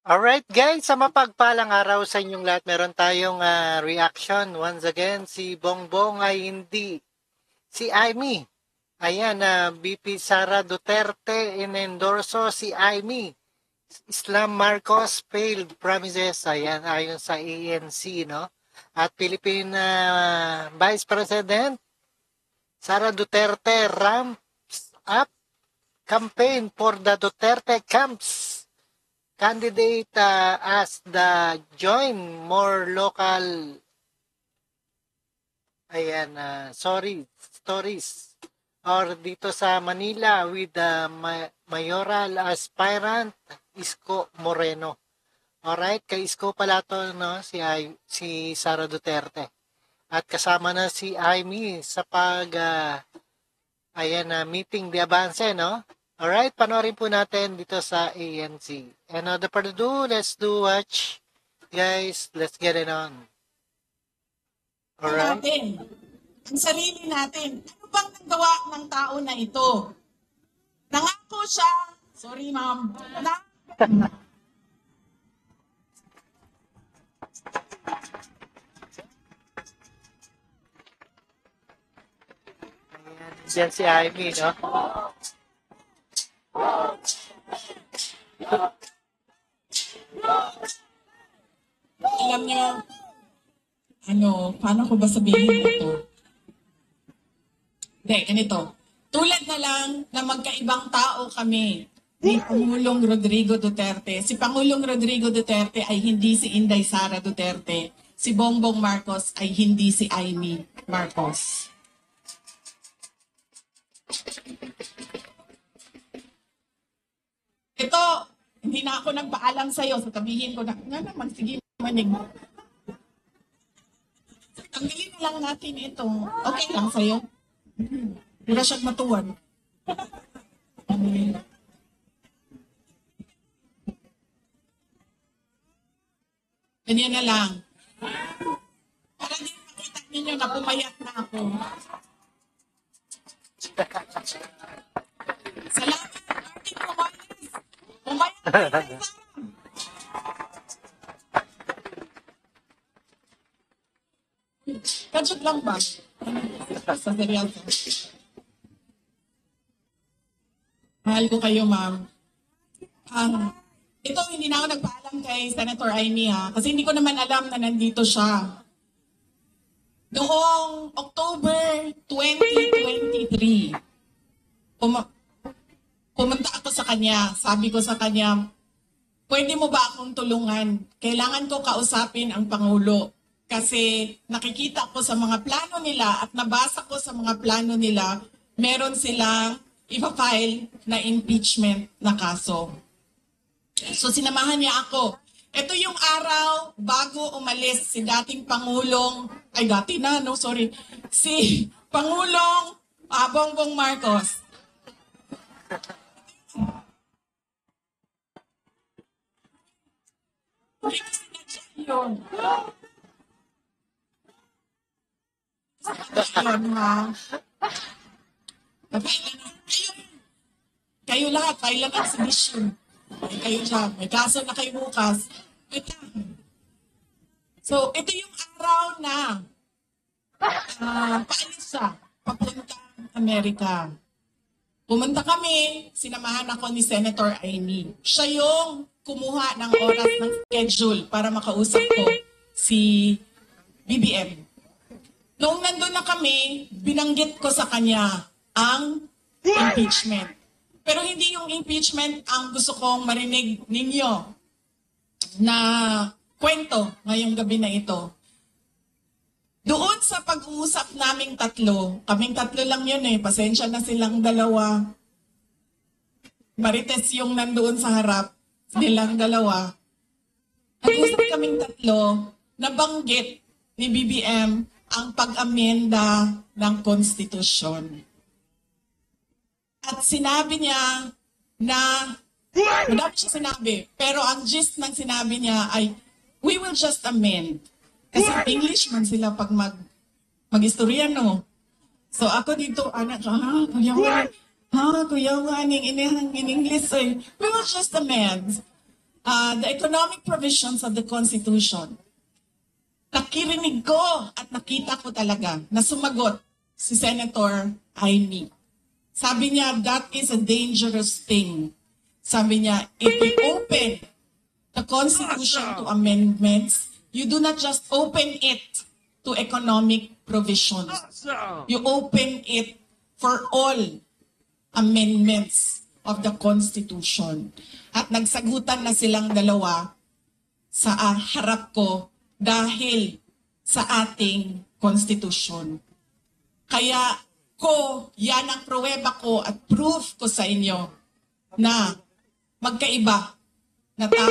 Alright guys, sa mapagpalang araw sa inyong lahat, meron tayong reaction. Once again, si Bongbong ay hindi. Si Amy. Ayan, BP Sara Duterte in-endorso si Amy. Islam Marcos failed promises. Ayan, ayon sa ANC, no? At Philippine Vice President Sara Duterte ramps up campaign for the Duterte camps. Candidate as the join more local stories or dito sa Manila with the mayoral aspirant Isko Moreno. Alright, kay Isko pala to, no, si Sara Duterte. At kasama na si Amy sa meeting de avance, no? Alright, panoorin po natin dito sa ANC. And the further ado, let's do watch. Guys, let's get it on. Alright. Natin, ang sarili natin, ano bang nagawa ng tao na ito? Nangako siya, sorry ma'am, Diyan si Amy, no? Alam niyo, paano ko ba sabihin ito? Hindi, ganito. Tulad na lang na magkaibang tao kami ni Pangulong Rodrigo Duterte. Si Pangulong Rodrigo Duterte ay hindi si Inday Sara Duterte. Si Bongbong Marcos ay hindi si Amy Marcos. Ito, hindi na ako nagpaalam sa'yo. Sasabihin ko na, nga naman, sige, manig. Tanggalin na lang natin ito. Okay lang sa'yo? Pura siyang matuwan. Ganyan na lang. Para din makita ninyo na pumayat na ako. Salamat, Martin Romanes. Pumayat na ito. Kadjut lang ba? Sa seryoso. Mahal ko kayo, ma'am. Ito, hindi na ako nagpaalam kay Senator Amy, ha? Kasi hindi ko naman alam na nandito siya. Noong October 2023, pumunta ako sa kanya. Sabi ko sa kanya, pwede mo ba akong tulungan? Kailangan ko kausapin ang Pangulo. Kasi nakikita ko sa mga plano nila at nabasa ko sa mga plano nila, meron silang ipa-file na impeachment na kaso. So sinamahan niya ako. Ito yung araw bago umalis si dating Pangulong, si Pangulong Bongbong Marcos. Yun. Ayun, ha? Kayo lahat, file ang exhibition. Kayo dyan, may kaso na kayo bukas. So, ito yung araw na paalis siya, papuntang Amerika. Pumunta kami, sinamahan ako ni Senator Amy. Siya yung kumuha ng oras ng schedule para makausap ko si BBM. Noong nandun na kami, binanggit ko sa kanya ang impeachment. Pero hindi yung impeachment ang gusto kong marinig ninyo na kwento ngayong gabi na ito. Doon sa pag-uusap naming tatlo, kaming tatlo lang yun pasensya na silang dalawa. Marites yung nandoon sa harap, nilang dalawa. Nag-usap kaming tatlo, nabanggit ni BBM ang pag-amenda ng konstitusyon. At sinabi niya na, madami siya sinabi, pero ang gist ng sinabi niya ay, we will just amend. Kasi English man sila pag mag-istorya, no? So ako dito, anak, kuya mo aning inihang in English, we will just amend. the economic provisions of the Constitution. Nakirinig ko at nakita ko talaga na sumagot si Senator Amy. Sabi niya, that is a dangerous thing. Sabi niya, if you open the Constitution to amendments, you do not just open it to economic provisions. You open it for all amendments of the Constitution. At nagsagutan na silang dalawa sa harap ko dahil sa ating Constitution. Kaya yan ang pruweba ko at proof ko sa inyo na magkaiba na tao.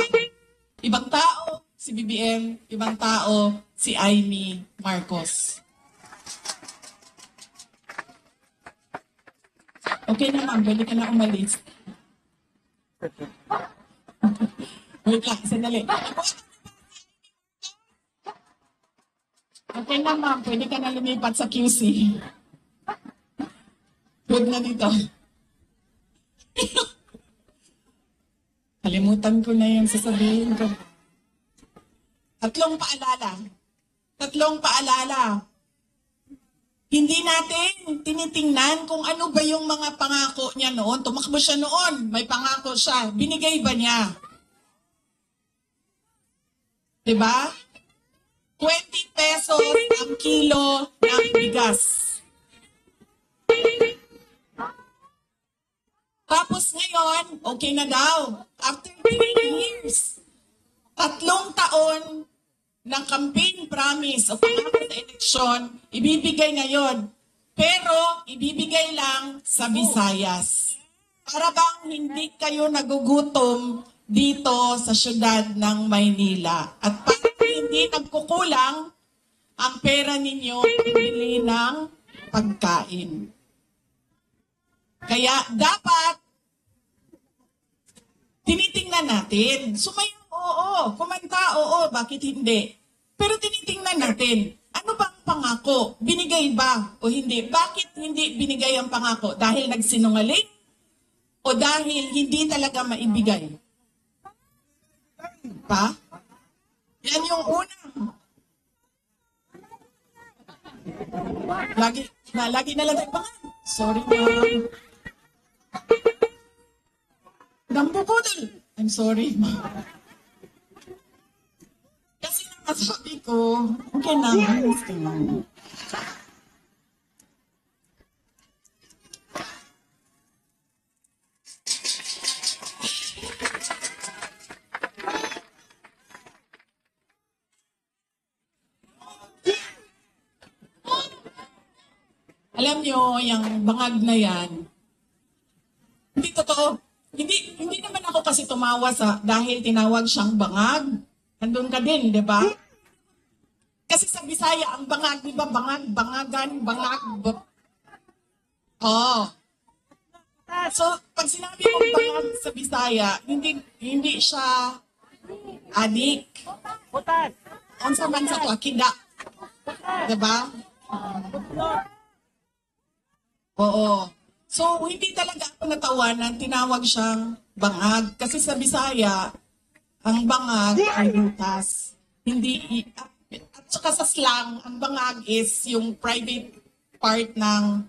Ibang tao si BBM, ibang tao si Amy Marcos. Okay na ma'am, pwede ka na umalis. Wait lang, sandali. Okay na ma'am, pwede ka na lumipat sa QC. Huwag na dito. Kalimutan ko na yung sasabihin ko. Tatlong paalala. Hindi natin tinitingnan kung ano ba yung mga pangako niya noon. Tumakbo siya noon, may pangako siya. Binigay ba niya? Diba? 20 pesos ang kilo ng bigas. Tapos ngayon, okay na daw. After 3 years, 3 taon ng campaign promise o pangako sa eleksyon, ibibigay ngayon. Pero, ibibigay lang sa Visayas. Para bang hindi kayo nagugutom dito sa syudad ng Maynila. At para hindi nagkukulang ang pera ninyo pambili ng pagkain. Kaya dapat tinitingnan natin. Sumayaw, oo. Kumanta, oo. Bakit hindi? Pero tinitingnan natin. Ano bang pangako? Binigay ba o hindi? Bakit hindi binigay ang pangako? Dahil nagsinungaling? O dahil hindi talaga maibigay? Pa? Yan yung una. Lagi na lang pa. Sorry na. Nampuputol. I'm sorry, ma. Kasi nakasabi ko, okay na. Gusto lang. Alam nyo, yung bangag na yan, hindi totoo. Hindi naman ako kasi tumawa dahil tinawag siyang bangag. Nandun ka din, di ba? Kasi sa Bisaya, ang bangag, di ba? Bangag, bangagan, bangag. Oh. So, pag sinabi mong bangag sa Bisaya, hindi siya adik. Ang sa bansa ko, akida. Di ba? Oo. So, hindi talaga ako natawanan, tinawag siyang bangag. Kasi sa Bisaya, ang bangag ay butas. At saka sa slang, ang bangag is yung private part ng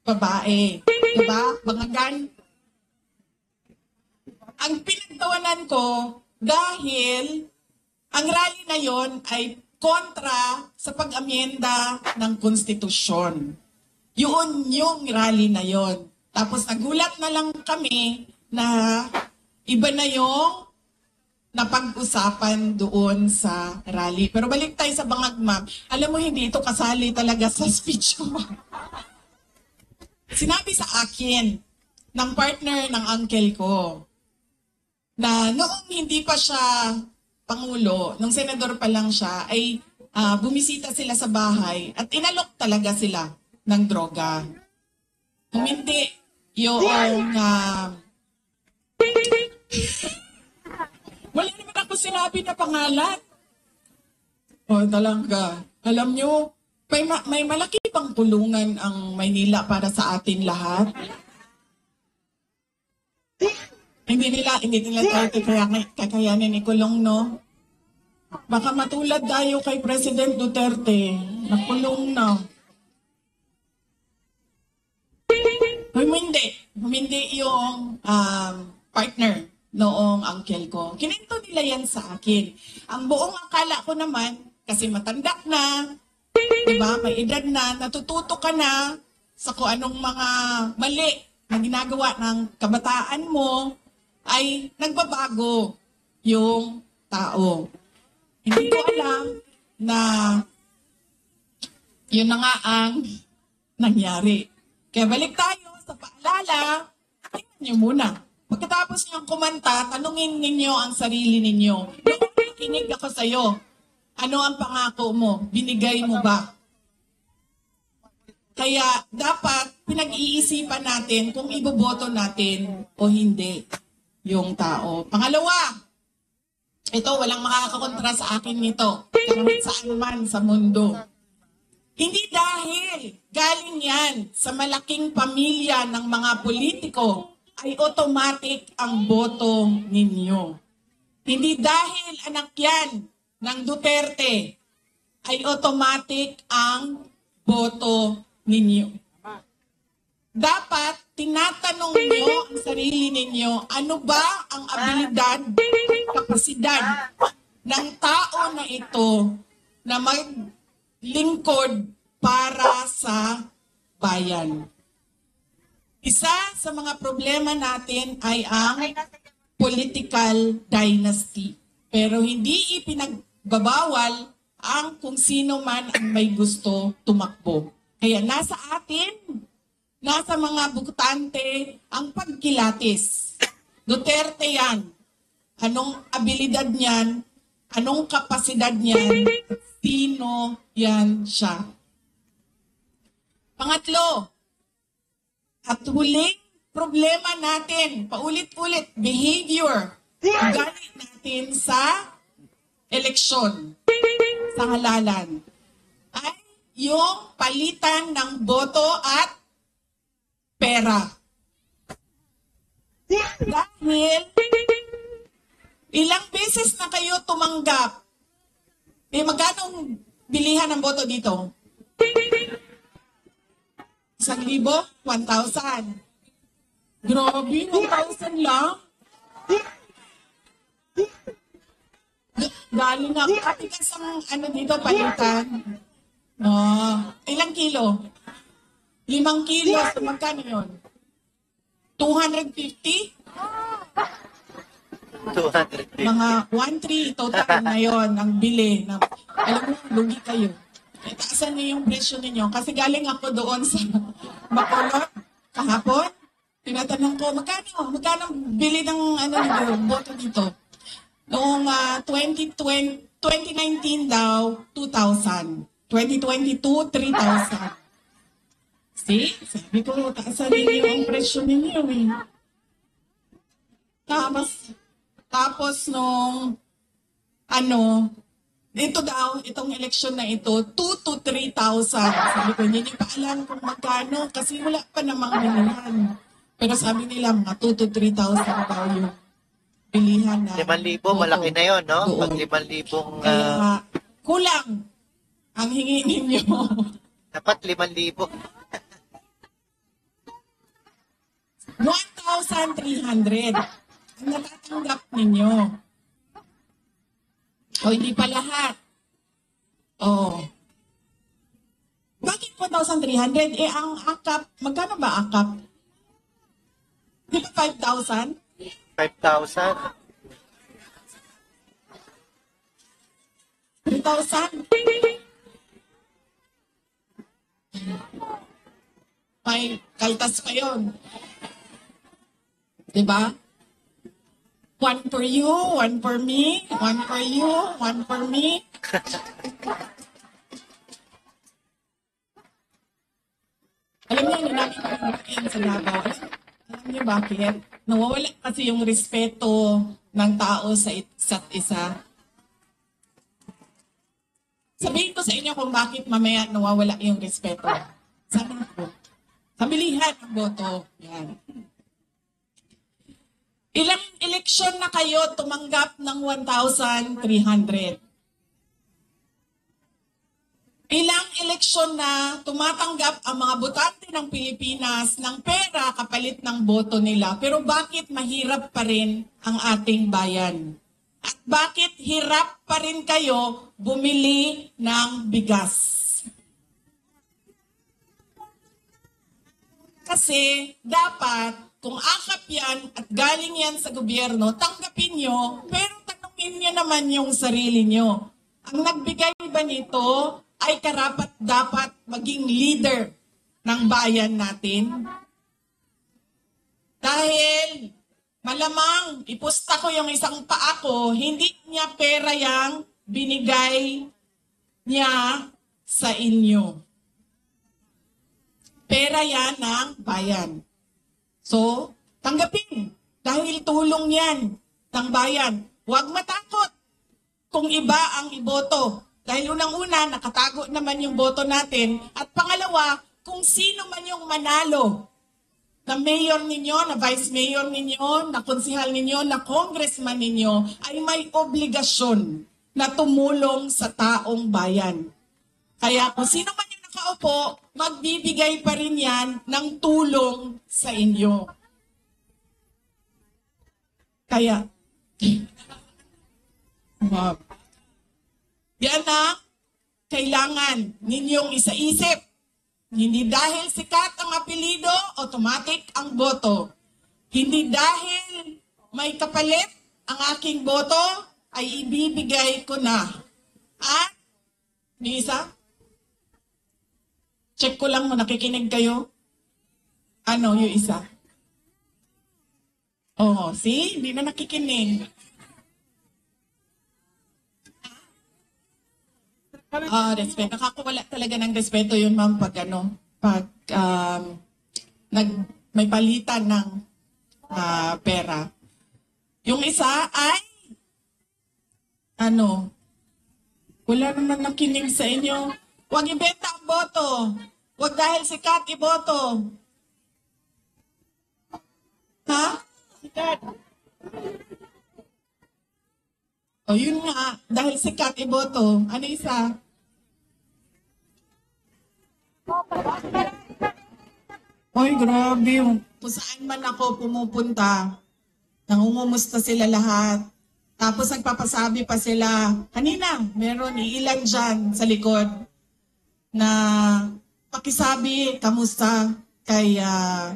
babae. Diba? Bangagan. Ang pinagtawanan ko, dahil ang rally na yon ay kontra sa pag-amyenda ng konstitusyon. Yun yung rally na yon. Tapos nagulat na lang kami na iba na yung napag-usapan doon sa rally. Pero balik tayo sa bangag, ma'am. Alam mo, hindi ito kasali talaga sa speech ko. Sinabi sa akin ng partner ng uncle ko na noong hindi pa siya Pangulo, nung senador pa lang siya, ay bumisita sila sa bahay at inalok talaga sila ng droga. Huminti yung wala naman ako sinabi na pangalan. O talaga, alam nyo, may malaki pang kulungan ang Maynila para sa atin lahat. Hindi nila tayo kakayanin ikulong, no? Baka matulad tayo kay President Duterte. Nakulong na. Humindi yung partner noong uncle ko. Kininto nila yan sa akin. Ang buong akala ko naman, kasi matanda na, di ba, may edad na, natututo ka na sa kung anong mga mali na ginagawa ng kabataan mo, ay nagbabago yung tao. Hindi ko alam na yun na nga ang nangyari. Kaya balik tayo sa paalala, tingnan nyo muna. Pagkatapos niyong kumanta, tanungin ninyo ang sarili ninyo. Noong nakikinig ako sa'yo, ano ang pangako mo? Binigay mo ba? Kaya dapat pinag-iisipan natin kung iboboto natin o hindi yung tao. Pangalawa, ito walang makakakontra sa akin nito. Kahit saan man sa mundo. Hindi dahil galing yan sa malaking pamilya ng mga politiko ay automatic ang boto ninyo. Hindi dahil anak yan ng Duterte ay automatic ang boto ninyo. Dapat tinatanong niyo ang sarili ninyo, ano ba ang abilidad at kapasidad ng tao na ito na maglingkod para sa bayan. Isa sa mga problema natin ay ang political dynasty. Pero hindi ipinagbabawal ang kung sino man ang may gusto tumakbo. Kaya nasa atin, nasa mga butante ang pagkilatis. Duterte yan. Anong abilidad niyan? Anong kapasidad niyan? Sino yan siya? Pangatlo, at huling problema natin, paulit-ulit, behavior, ugali natin sa eleksyon, sa halalan, ay yung palitan ng boto at pera. Dahil ilang beses na kayo tumanggap, magkano bilihan ng boto dito? 1,000? 1,000. Grabe, 1,000 lang? Galing nga. Katigas ang dito, palitan. Ilang kilo? 5 kilo. So, magkano yun? 250? 250. Mga 1,300 total na yon ang bili. Alam mo, lugi kayo. Itaasan niyo yung presyo ninyo. Kasi galing ako doon sa Bacolod kahapon. Tinatanong ko, magkano bili ng boto dito? Noong 2019 daw, 2,000. 2022, 3,000. See? Sabi ko, taasan niyo ang presyo ninyo. Tapos nung itong eleksyon na ito, 2,000 to 3,000. Sabi ko, hindi pa alam kung magkano kasi wala pa namang bilihan. Pero sabi nila, mga 2,000 to 3,000 daw yung bilihan na. 5,000, malaki na yun, no? Pag 5,000... Kaya kulang ang hingi ninyo. Dapat 5,000. 1,300 ang natatanggap ninyo. O hindi pa lahat. Bakit 1,300? Ang akap, magkano ba akap? Di ba 5,000? 5,000. 3,000? May kaltas pa yun. Diba? One for you, one for me, one for you, one for me. Alam niyo, namin yan sa Davao. Alam niyo bakit? Nawawala kasi yung respeto ng tao sa isa't isa. Sabihin ko sa inyo kung bakit mamaya nawawala yung respeto. Sana po. Sa bilihan ng boto. Yan. Ilang eleksyon na kayo tumanggap ng 1,300? Ilang eleksyon na tumatanggap ang mga botante ng Pilipinas ng pera kapalit ng boto nila. Pero bakit mahirap pa rin ang ating bayan? At bakit hirap pa rin kayo bumili ng bigas? Kasi dapat, kung akap yan at galing yan sa gobyerno, tanggapin nyo, pero tanungin nyo naman yung sarili nyo. Ang nagbigay ba nito ay karapat-dapat maging leader ng bayan natin? Dahil malamang ipusta ko yung isang paa ko, hindi niya pera yang binigay niya sa inyo. Pera yan ng bayan. So, tanggapin. Dahil tulong yan ng bayan. Huwag matakot kung iba ang iboto. Dahil unang-una, nakatago naman yung boto natin. At pangalawa, kung sino man yung manalo na mayor ninyo, na vice mayor ninyo, na konsihal ninyo, na congressman ninyo, ay may obligasyon na tumulong sa taong bayan. Kaya kung sino man yung nakaupo, magbibigay pa rin yan ng tulong sa inyo. Kaya, yan na kailangan ninyong isaisip. Hindi dahil sikat ang apelido, automatic ang boto. Hindi dahil may kapalit ang aking boto, ay ibibigay ko na. At, ni isa? Check ko lang mo, nakikinig kayo? Ano yung isa? Oh, see? Hindi na nakikinig. Respeto. Nakakawala talaga ng respeto yun, ma'am, pag may palitan ng pera. Yung isa ay, wala naman nakinig sa inyo. Huwag ibenta ang boto. Huwag dahil sikat iboto. Ha? Sikat. O yun nga, dahil sikat iboto. Ano isa? Ay, grabe. Kung saan man ako pumupunta, nangungumusta sila lahat. Tapos nagpapasabi pa sila, kanina, meron ilan dyan sa likod na pakisabi, kamusta kay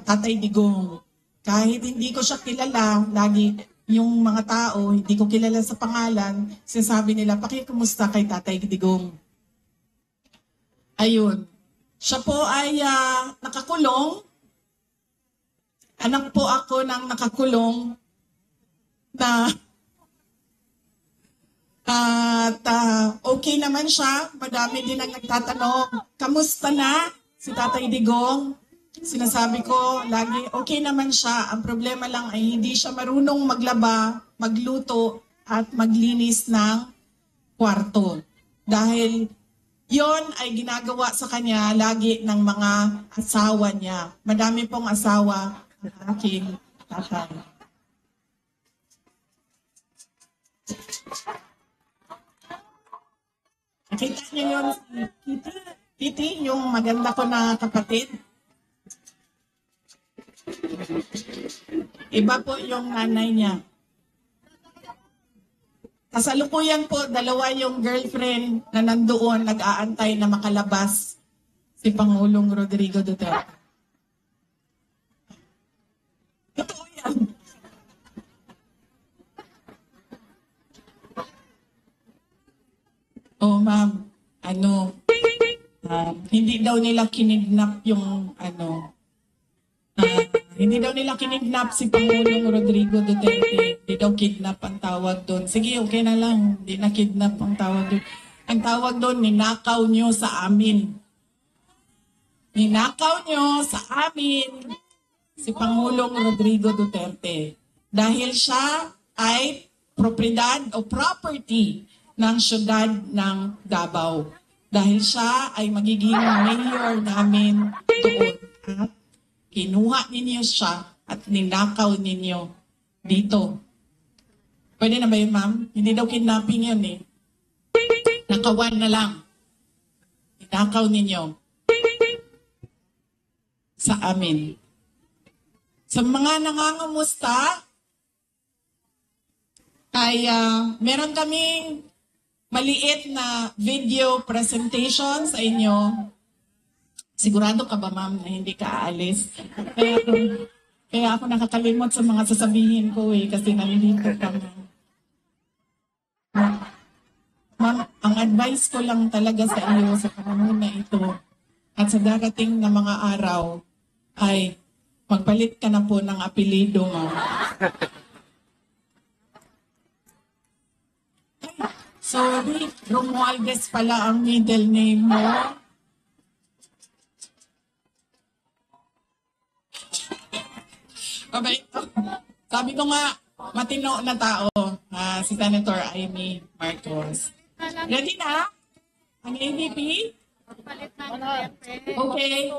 Tatay Digong. Kahit hindi ko siya kilala, lagi yung mga tao, hindi ko kilala sa pangalan, sinasabi nila, pakikumusta kay Tatay Digong. Ayun. Siya po ay nakakulong. Anak po ako ng nakakulong na at okay naman siya. Madami din ang nagtatanong, kamusta na si Tatay Digong? Sinasabi ko lagi, okay naman siya. Ang problema lang ay hindi siya marunong maglaba, magluto, at maglinis ng kwarto. Dahil yon ay ginagawa sa kanya lagi ng mga asawa niya. Madami pong asawa ng aking tatay. Nakita niyo yun si Kitty, yung maganda ko na kapatid? Iba po yung nanay niya. Kasalukuyan po, dalawa yung girlfriend na nandoon, nag-aantay na makalabas si Pangulong Rodrigo Duterte. Totoo yan. Oh, ma'am, hindi daw nila kinidnap yung hindi daw nila kinidnap si Pangulong Rodrigo Duterte. Hindi daw kidnap ang tawag doon. Sige, okay na lang. Hindi na kidnap ang tawag doon. Ang tawag doon, ninakaw nyo sa amin. Ninakaw nyo sa amin si Pangulong Rodrigo Duterte. Dahil siya ay propriedad o property ng syudad ng Davao. Dahil siya ay magiging mayor namin doon. At kinuha ninyo siya at ninakaw ninyo dito. Pwede na ba yun, ma'am? Hindi daw kidnapping yun eh. Nakawan na lang. Inakaw ninyo sa amin. Sa mga nangangamusta, ay meron kaming maliit na video presentation sa inyo. Sigurado ka ba, ma'am, na hindi ka aalis? Kaya ako nakakalimot sa mga sasabihin ko eh, kasi nalilito ka, ma'am. Ma'am, ang advice ko lang talaga sa iyo sa panahon na ito at sa darating na mga araw ay magpalit ka na po ng apelido, ma'am. Sorry, Romualdez pala ang middle name mo. Okay. Sabi ko nga, matino na tao, si Senator Amy Marcos. Ready na? Ang AVP? Okay.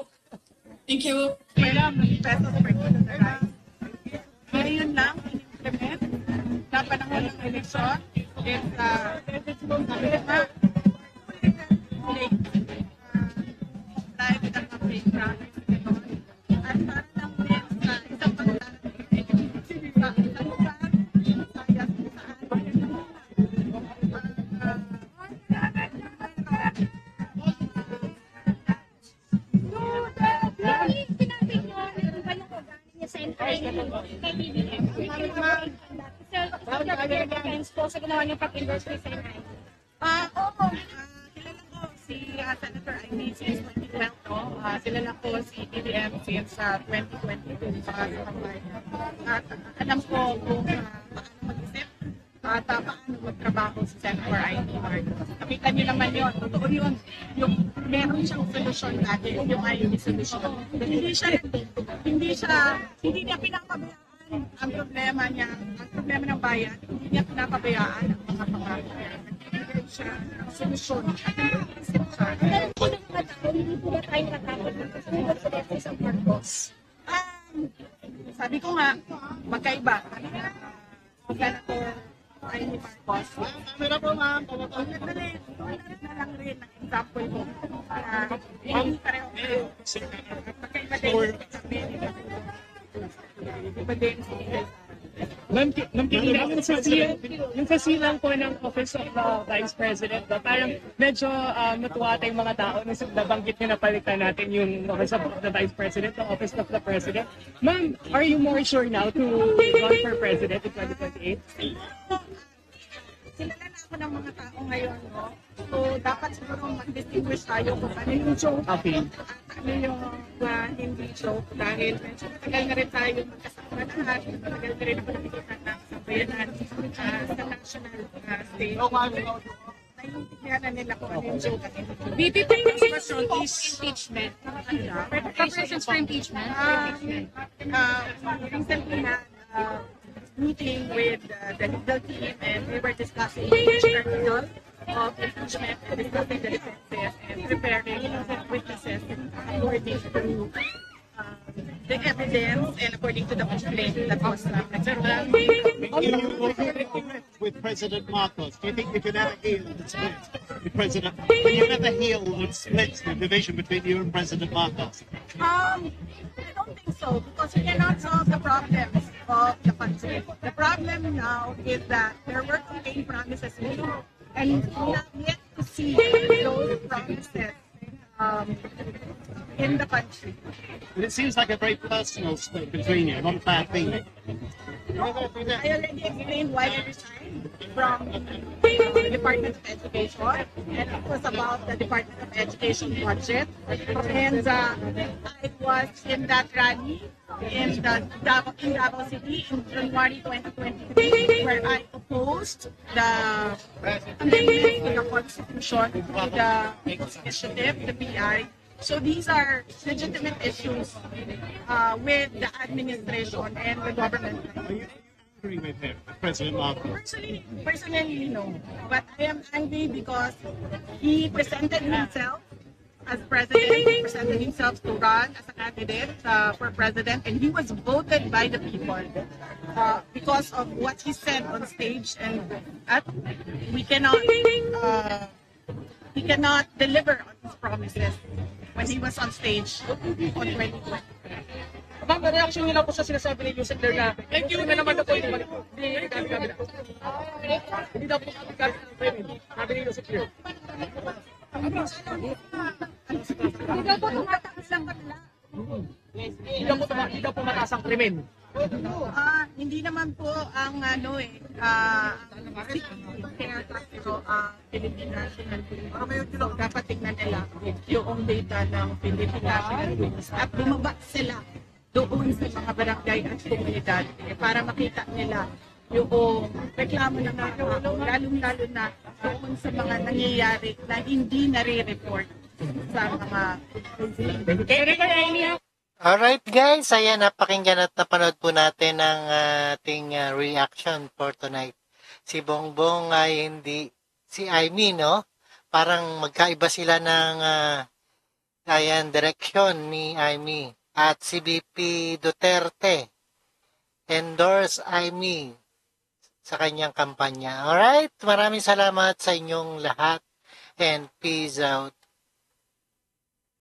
Thank you. Kailangan mag-pesos per kilo na rice. Ngayon lang, in-implement na panahon ng eleksyon is live ng campaign promise. At para lang din sa isang pagkakas sa isang lugar, saya kung Pinapig nyo, ano ba yung organo niya sa kay BBM? Self-defense po sa ginawa niyo pag-endorse kay Senay. Oo, kilala ko si Senator Amy since 2012. Kilala ko si BBM since 2022 sa kampanya. At alam ko kung paano mag-isip at paano magtrabaho si Senator Amy Marcos. Nakita niyo naman yun. Totoo yun. Yung meron siyang solusyon dati, yung Amy solution. Hindi niya pinapabayaan ang problema niya, ang problema ng bayan, hindi niya pinapabayaan ang mga pangako niya. Nagbibigay siya ng solusyon at nag-iisip siya. Pero po ng mga tao, hindi po ba tayo natakot ng kasunod sa Justice of Marcos? Sabi ko nga, magkaiba. Senator Amy Marcos. Camera po, ma'am. Tulad na lang rin ang example ko. Hindi pareho kayo. Magkaiba din. Iba din. Ma'am, yung kasilang po ng Office of the Vice President, parang medyo natuwa tayong mga tao nung nabanggit nyo na palitan natin yung Office of the Vice President, the Office of the President. Ma'am, are you more sure now to run for President in 2028? Kilala na ako ng mga tao ngayon, no? So, dapat siguro mag-distinguish tayo kung ano yung joke Okay. at ano yung hindi joke dahil medyo matagal na rin tayo magkasama lahat. Matagal na rin ako nakikita ng sambayanan sa national stage. Naiintindihan na nila kung ano yung joke at hindi joke. BP preparations for impeachment. Preparations for impeachment. Recently had meeting with the legal team and we were discussing each article of impeachment and discussing the defenses and preparing witnesses according to the evidence and according to the complaint that was presented. With President Marcos, do you think you can ever heal the split with President? Can you ever heal the split, the division between you and President Marcos? I don't think so because we cannot solve the problems of the country. The problem now is that there were campaign promises made and we have yet to see those promises in the country. But it seems like a very personal split between you, not a bad thing. I already explained why I resigned from the Department of Education, and it was about the Department of Education budget. And I was in that rally in Davao City in January 2023, where I opposed the amendments to the Constitution, to the initiative, the PI. So these are legitimate issues with the administration and the government. Are you angry with him, with President Marcos? Personally, no. But I am angry because he presented himself as president, he presented himself to run as a candidate for president, and he was voted by the people because of what he said on stage, and we cannot he cannot deliver on his promises when he was on stage on 2020. Ma'am, reaction niyo lang po sa sinasabi ni Yusek there na thank you naman na po hindi kami. Hindi daw po kami ng premium. Sabi ni Yusek there. Hindi daw po tumataas lang kanila. Hindi daw po mataas ang krimen. Hindi naman po ang Philippine National Police. So, dapat tingnan nila yung data ng Philippine National Police at bumaba sila doon sa mga barangay at komunidad para makita nila yung reklamo ng mga tao, lalong-lalo na doon sa mga nangyayari na hindi nare-report sa mga Alright guys, ayan, napakinggan at napanood po natin ang ating reaction for tonight. Si Bongbong ay hindi, si Aimee, no? Parang magkaiba sila ng direksyon ni Aimee. At si BP Duterte endorse Aimee sa kanyang kampanya. Alright, maraming salamat sa inyong lahat and peace out.